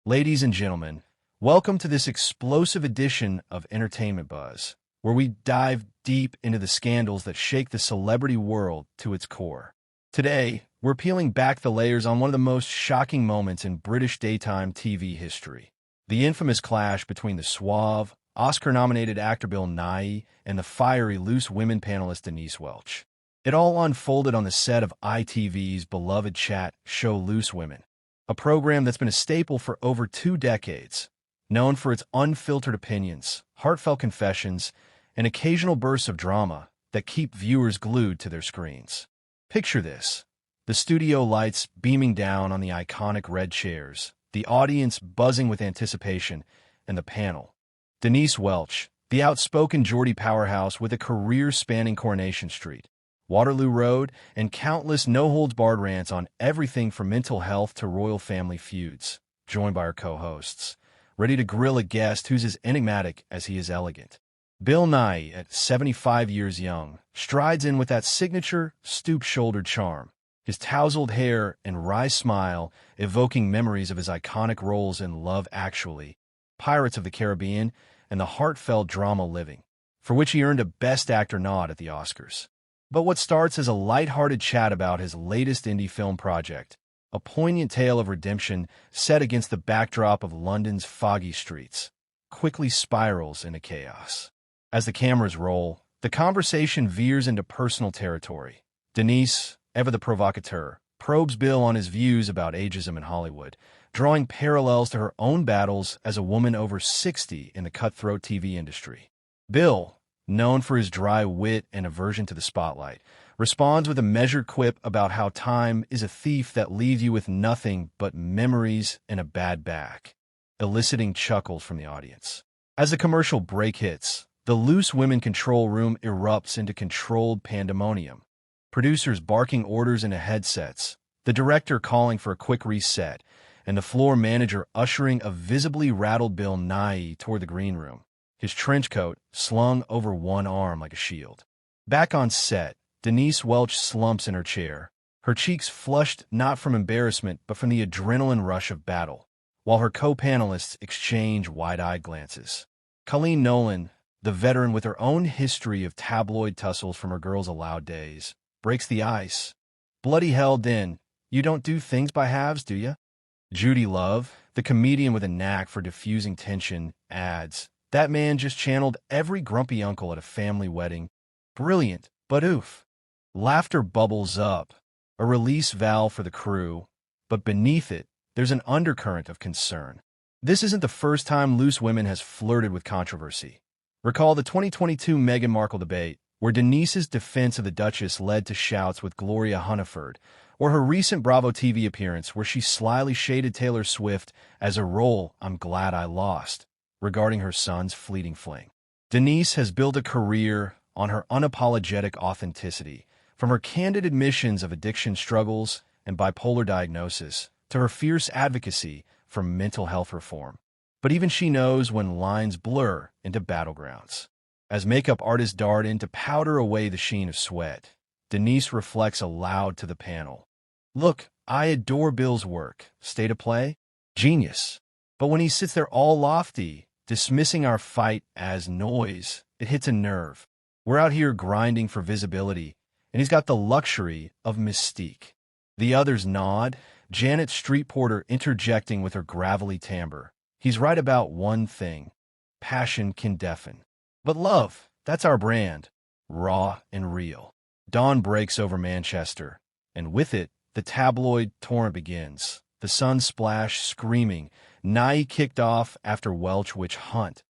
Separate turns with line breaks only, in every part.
Ladies and gentlemen, welcome to this explosive edition of Entertainment Buzz, where we dive deep into the scandals that shake the celebrity world to its core. Today, we're peeling back the layers on one of the most shocking moments in British daytime TV history. The infamous clash between the suave, Oscar-nominated actor Bill Nighy and the fiery Loose Women panelist Denise Welch. It all unfolded on the set of ITV's beloved chat show Loose Women, a program that's been a staple for over 2 decades, known for its unfiltered opinions, heartfelt confessions, and occasional bursts of drama that keep viewers glued to their screens. Picture this: the studio lights beaming down on the iconic red chairs, the audience buzzing with anticipation, and the panel. Denise Welch, the outspoken Geordie powerhouse with a career spanning Coronation Street, Waterloo Road, and countless no-holds-barred rants on everything from mental health to royal family feuds, joined by our co-hosts, ready to grill a guest who's as enigmatic as he is elegant. Bill Nighy, at 75 years young, strides in with that signature stoop-shouldered charm, his tousled hair and wry smile evoking memories of his iconic roles in Love Actually, Pirates of the Caribbean, and the heartfelt drama Living, for which he earned a Best Actor nod at the Oscars. But what starts as a light-hearted chat about his latest indie film project, a poignant tale of redemption set against the backdrop of London's foggy streets, quickly spirals into chaos. As the cameras roll, the conversation veers into personal territory. Denise, ever the provocateur, probes Bill on his views about ageism in Hollywood, drawing parallels to her own battles as a woman over 60 in the cutthroat TV industry. Bill, known for his dry wit and aversion to the spotlight, responds with a measured quip about how time is a thief that leaves you with nothing but memories and a bad back, eliciting chuckles from the audience. As the commercial break hits, the Loose Women control room erupts into controlled pandemonium. Producers barking orders into headsets, the director calling for a quick reset, and the floor manager ushering a visibly rattled Bill Nighy toward the green room, his trench coat slung over one arm like a shield. Back on set, Denise Welch slumps in her chair, her cheeks flushed not from embarrassment but from the adrenaline rush of battle, while her co-panelists exchange wide-eyed glances. Colleen Nolan, the veteran with her own history of tabloid tussles from her Girls Aloud days, breaks the ice. "Bloody hell, Den, you don't do things by halves, do ya?" Judy Love, the comedian with a knack for diffusing tension, adds, "That man just channeled every grumpy uncle at a family wedding. Brilliant, but oof." Laughter bubbles up, a release valve for the crew, but beneath it, there's an undercurrent of concern. This isn't the first time Loose Women has flirted with controversy. Recall the 2022 Meghan Markle debate, where Denise's defense of the Duchess led to shouts with Gloria Hunniford, or her recent Bravo TV appearance where she slyly shaded Taylor Swift as a role I'm glad I lost, regarding her son's fleeting fling. Denise has built a career on her unapologetic authenticity, from her candid admissions of addiction struggles and bipolar diagnosis to her fierce advocacy for mental health reform. But even she knows when lines blur into battlegrounds. As makeup artists dart in to powder away the sheen of sweat, Denise reflects aloud to the panel. "Look, I adore Bill's work. State of play? Genius. But when he sits there all lofty, dismissing our fight as noise, it hits a nerve. We're out here grinding for visibility, and he's got the luxury of mystique." The others nod, Janet Street Porter interjecting with her gravelly timbre. "He's right about one thing. Passion can deafen. But love, that's our brand. Raw and real." Dawn breaks over Manchester, and with it, the tabloid torrent begins. The sun splash screaming, Nighy kicked off after Welch witch hunt,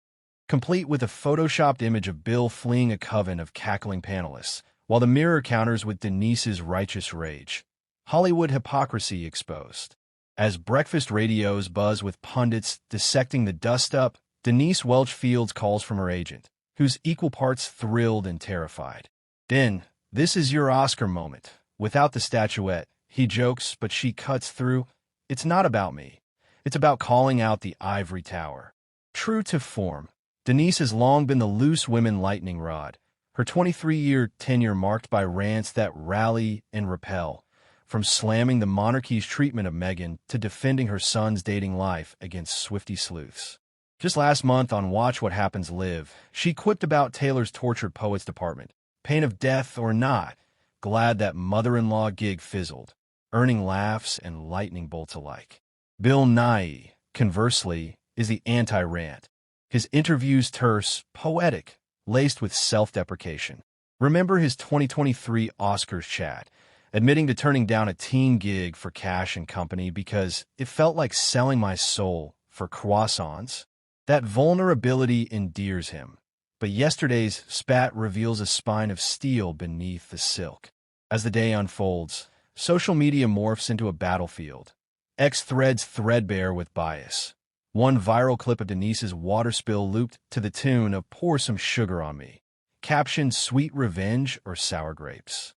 complete with a photoshopped image of Bill fleeing a coven of cackling panelists, while the mirror counters with Denise's righteous rage. Hollywood hypocrisy exposed. As breakfast radios buzz with pundits dissecting the dust-up, Denise Welch fields calls from her agent, who's equal parts thrilled and terrified. "Den, this is your Oscar moment. Without the statuette," he jokes, but she cuts through. "It's not about me. It's about calling out the ivory tower." True to form, Denise has long been the Loose Women lightning rod, her 23-year tenure marked by rants that rally and repel, from slamming the monarchy's treatment of Meghan to defending her son's dating life against Swiftie sleuths. Just last month on Watch What Happens Live, she quipped about Taylor's tortured poets department. Pain of death or not, glad that mother-in-law gig fizzled, earning laughs and lightning bolts alike. Bill Nighy, conversely, is the anti-Rant. His interviews terse, poetic, laced with self-deprecation. Remember his 2023 Oscars chat, admitting to turning down a teen gig for Cash and Company because it felt like selling my soul for croissants? That vulnerability endears him. But yesterday's spat reveals a spine of steel beneath the silk. As the day unfolds, social media morphs into a battlefield. X threads threadbare with bias. One viral clip of Denise's water spill looped to the tune of "Pour Some Sugar on Me," captioned "Sweet Revenge" or "Sour Grapes."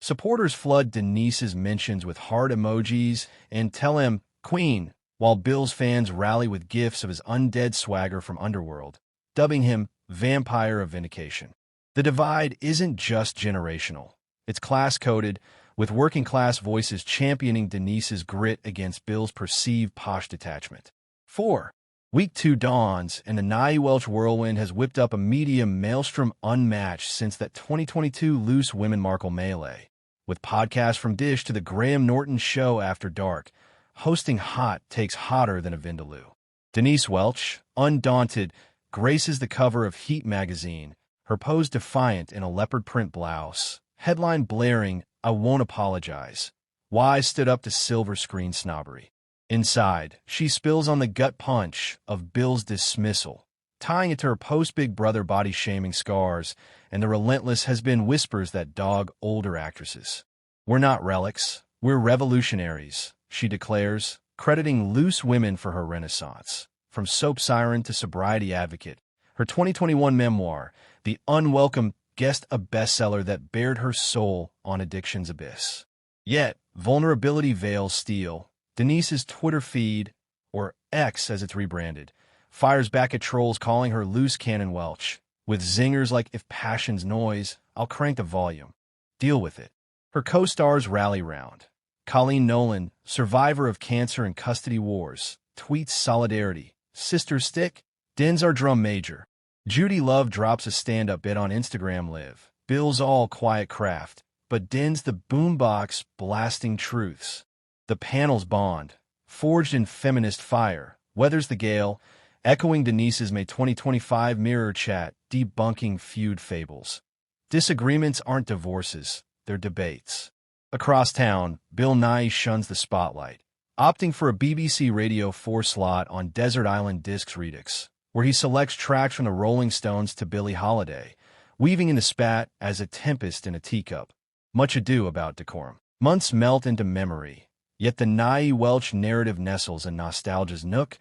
Supporters flood Denise's mentions with heart emojis and tell him "Queen," while Bill's fans rally with gifs of his undead swagger from Underworld, dubbing him Vampire of Vindication. The divide isn't just generational. It's class-coded, with working-class voices championing Denise's grit against Bill's perceived posh detachment. 4. Week 2 dawns, and the Nighy Welch whirlwind has whipped up a media maelstrom unmatched since that 2022 Loose Women Markle melee. With podcasts from Dish to the Graham Norton Show After Dark, hosting hot takes hotter than a Vindaloo. Denise Welch, undaunted, graces the cover of Heat magazine, her pose defiant in a leopard print blouse, headline blaring, "I won't apologize." Wise stood up to silver screen snobbery. Inside, she spills on the gut punch of Bill's dismissal, tying it to her post-Big Brother body-shaming scars, and the relentless has been whispers that dog older actresses. "We're not relics, we're revolutionaries," she declares, crediting Loose Women for her renaissance. From soap siren to sobriety advocate, her 2021 memoir, The Unwelcome Guest, a bestseller that bared her soul on addiction's abyss. Yet, vulnerability veils steel. Denise's Twitter feed, or X as it's rebranded, fires back at trolls calling her Loose Cannon Welch, with zingers like "If passion's noise, I'll crank the volume. Deal with it." Her co-stars rally round. Colleen Nolan, survivor of cancer and custody wars, tweets solidarity. "Sisters stick? Den's our drum major." Judy Love drops a stand-up bit on Instagram Live. "Bill's all quiet craft, but Den's the boombox blasting truths." The panel's bond, forged in feminist fire, weathers the gale, echoing Denise's May 2025 Mirror chat, debunking Feud fables. Disagreements aren't divorces, they're debates. Across town, Bill Nighy shuns the spotlight, opting for a BBC Radio 4 slot on Desert Island Discs Redux, where he selects tracks from the Rolling Stones to Billie Holiday, weaving in the spat as a tempest in a teacup. Much ado about decorum. Months melt into memory, yet the Nighy Welch narrative nestles in nostalgia's nook,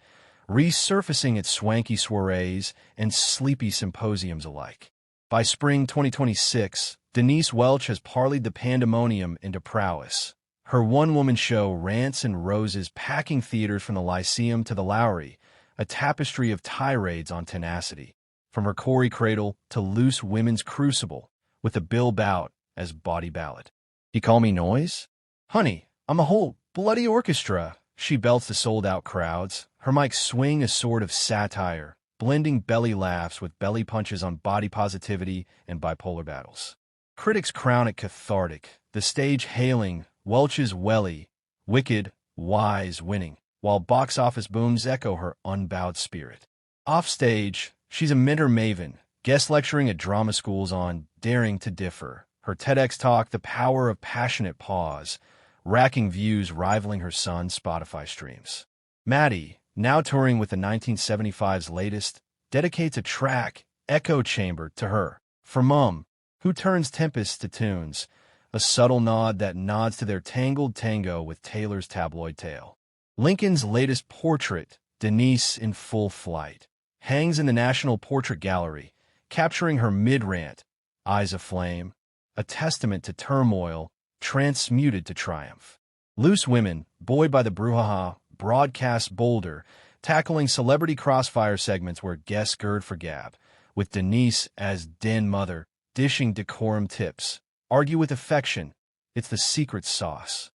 resurfacing its swanky soirees and sleepy symposiums alike. By spring 2026, Denise Welch has parlayed the pandemonium into prowess. Her one-woman show Rants and Roses packing theaters from the Lyceum to the Lowry, a tapestry of tirades on tenacity. From her Corey Cradle to Loose Women's Crucible, with a Bill Bout as body ballad. "You call me noise? Honey, I'm a whole bloody orchestra," she belts to sold-out crowds, her mic swing a sword of satire, blending belly laughs with belly punches on body positivity and bipolar battles. Critics crown it cathartic, the stage hailing Welch's welly, wicked, wise, winning, while box office booms echo her unbowed spirit. Offstage, she's a mentor maven, guest lecturing at drama schools on Daring to Differ, her TEDx talk The Power of Passionate Pause, racking views rivaling her son's Spotify streams. Maddie, now touring with the 1975's latest, dedicates a track, Echo Chamber, to her. For Mum, who turns tempests to tunes, a subtle nod that nods to their tangled tango with Taylor's tabloid tale. Lincoln's latest portrait, Denise in Full Flight, hangs in the National Portrait Gallery, capturing her mid-rant, eyes aflame, a testament to turmoil transmuted to triumph. Loose Women, buoyed by the brouhaha, broadcasts Boulder, tackling celebrity crossfire segments where guests gird for gab, with Denise as den mother, dishing decorum tips. Argue with affection, it's the secret sauce.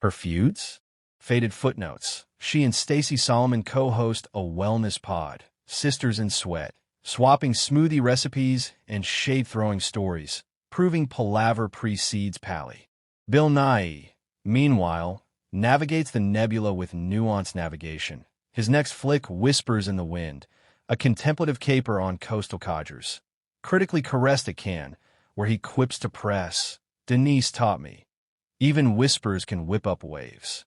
Her feuds? Faded footnotes. She and Stacey Solomon co-host a wellness pod, Sisters in Sweat, swapping smoothie recipes and shade-throwing stories, proving palaver precedes pally. Bill Nighy, meanwhile, navigates the nebula with nuanced navigation. His next flick, Whispers in the Wind, a contemplative caper on coastal codgers. Critically caressed at Cannes, where he quips to press, "Denise taught me. Even whispers can whip up waves."